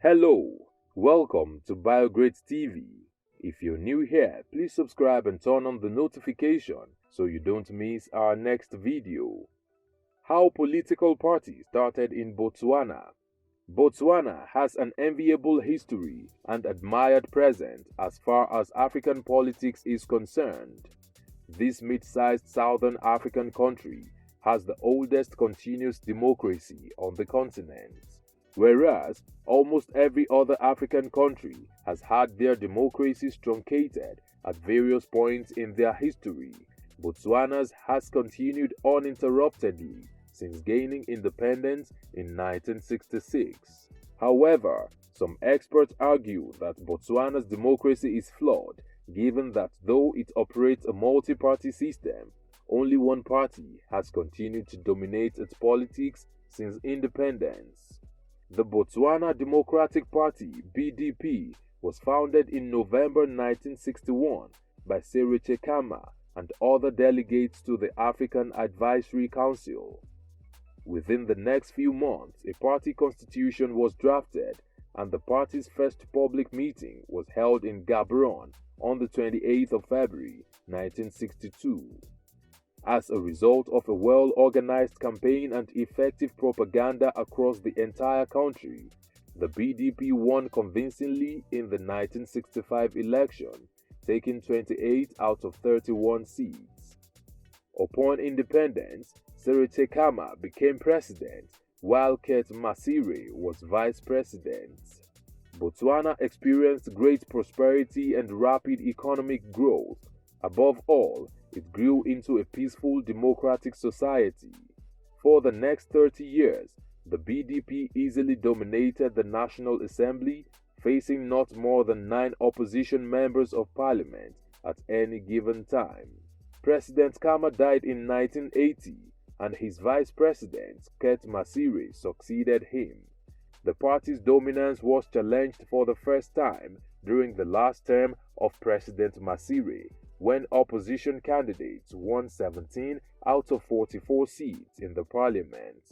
Hello, welcome to BioGrades TV. If you're new here, please subscribe and turn on the notification so you don't miss our next video. How political parties started in Botswana. Botswana has an enviable history and admired present as far as African politics is concerned. This mid-sized southern African country has the oldest continuous democracy on the continent. Whereas almost every other African country has had their democracies truncated at various points in their history, Botswana's has continued uninterruptedly since gaining independence in 1966. However, some experts argue that Botswana's democracy is flawed, given that though it operates a multi-party system, only one party has continued to dominate its politics since independence. The Botswana Democratic Party (BDP) was founded in November 1961 by Seretse Khama and other delegates to the African Advisory Council. Within the next few months, a party constitution was drafted and the party's first public meeting was held in Gaborone on the 28th of February 1962. As a result of a well-organized campaign and effective propaganda across the entire country, the BDP won convincingly in the 1965 election, taking 28 out of 31 seats. Upon independence, Seretse Khama became president, while Kurt Masire was vice president. Botswana experienced great prosperity and rapid economic growth. Above all, it grew into a peaceful democratic society. For the next 30 years, the BDP easily dominated the National Assembly, facing not more than 9 opposition members of parliament at any given time. President Khama died in 1980, and his vice president, Kurt Masire, succeeded him. The party's dominance was challenged for the first time during the last term of President Masire, when opposition candidates won 17 out of 44 seats in the parliament.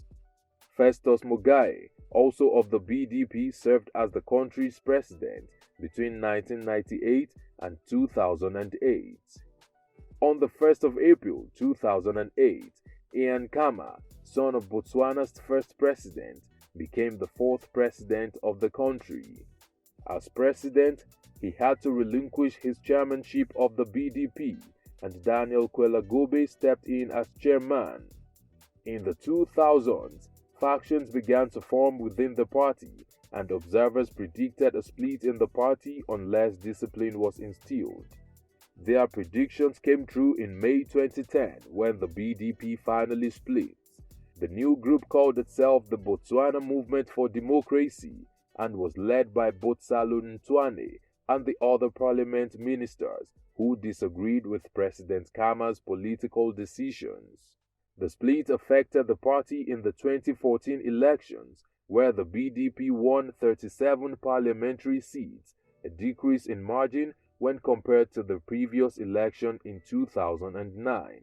Festus Mogae, also of the BDP, served as the country's president between 1998 and 2008. On the 1st of April 2008, Ian Khama, son of Botswana's first president, became the 4th president of the country. As president, he had to relinquish his chairmanship of the BDP, and Daniel Kwelagobe stepped in as chairman. In the 2000s, factions began to form within the party, and observers predicted a split in the party unless discipline was instilled. Their predictions came true in May 2010 when the BDP finally split. The new group called itself the Botswana Movement for Democracy and was led by Botsalo Ntwane and the other parliament ministers who disagreed with President Khama's political decisions. The split affected the party in the 2014 elections, where the BDP won 37 parliamentary seats, a decrease in margin when compared to the previous election in 2009.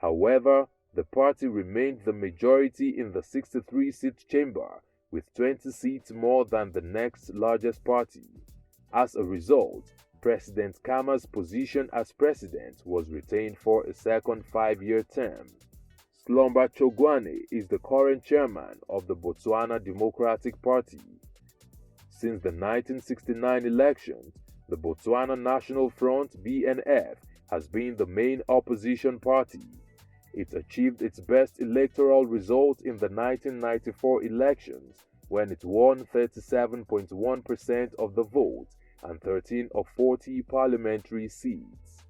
However, the party remained the majority in the 63-seat chamber, with 20 seats more than the next largest party. As a result, President Khama's position as president was retained for a second 5-year term. Slumba Chogwane is the current chairman of the Botswana Democratic Party. Since the 1969 elections, the Botswana National Front (BNF) has been the main opposition party. It achieved its best electoral result in the 1994 elections, when it won 37.1% of the vote and 13 of 40 parliamentary seats.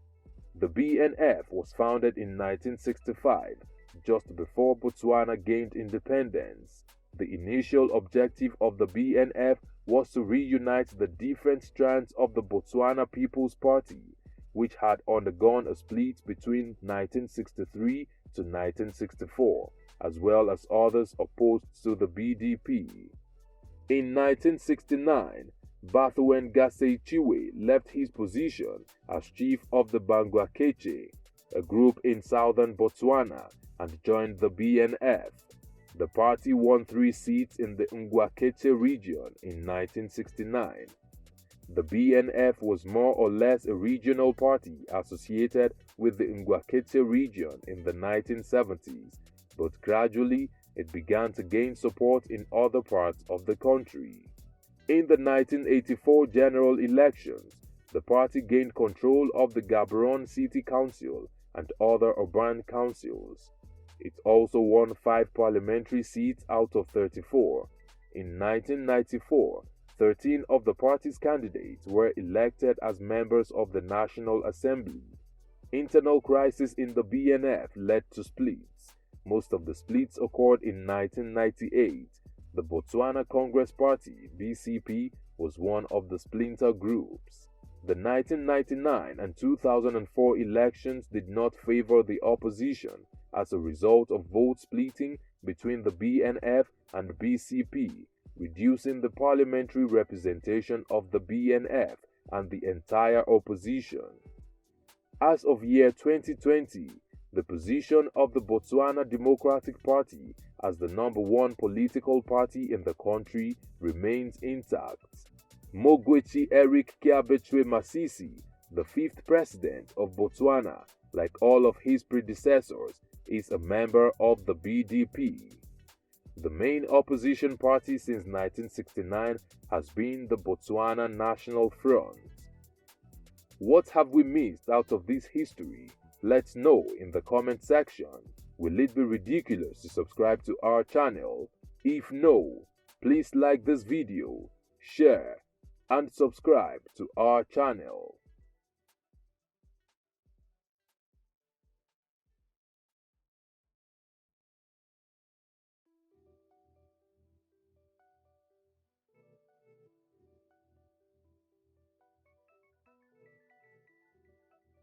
The BNF was founded in 1965, just before Botswana gained independence. The initial objective of the BNF was to reunite the different strands of the Botswana People's Party, which had undergone a split between 1963 to 1964, as well as others opposed to the BDP. In 1969, Bathoen Gaseichiwe left his position as chief of the Bangwakeche, a group in southern Botswana, and joined the BNF. The party won 3 seats in the Ngwakete region in 1969. The BNF was more or less a regional party associated with the Ngwakete region in the 1970s, but gradually it began to gain support in other parts of the country. In the 1984 general elections, the party gained control of the Gaborone City Council and other urban councils. It also won 5 parliamentary seats out of 34. In 1994, 13 of the party's candidates were elected as members of the National Assembly. Internal crisis in the BNF led to splits. Most of the splits occurred in 1998. The Botswana Congress Party, BCP, was one of the splinter groups. The 1999 and 2004 elections did not favor the opposition as a result of vote splitting between the BNF and BCP, reducing the parliamentary representation of the BNF and the entire opposition. As of year 2020, the position of the Botswana Democratic Party as the #1 political party in the country remains intact. Mogwechi Eric Kiabetwe Masisi, the 5th president of Botswana, like all of his predecessors, is a member of the BDP. The main opposition party since 1969 has been the Botswana National Front. What have we missed out of this history? Let's know in the comment section. Will it be ridiculous to subscribe to our channel? If no, please like this video, share, and subscribe to our channel.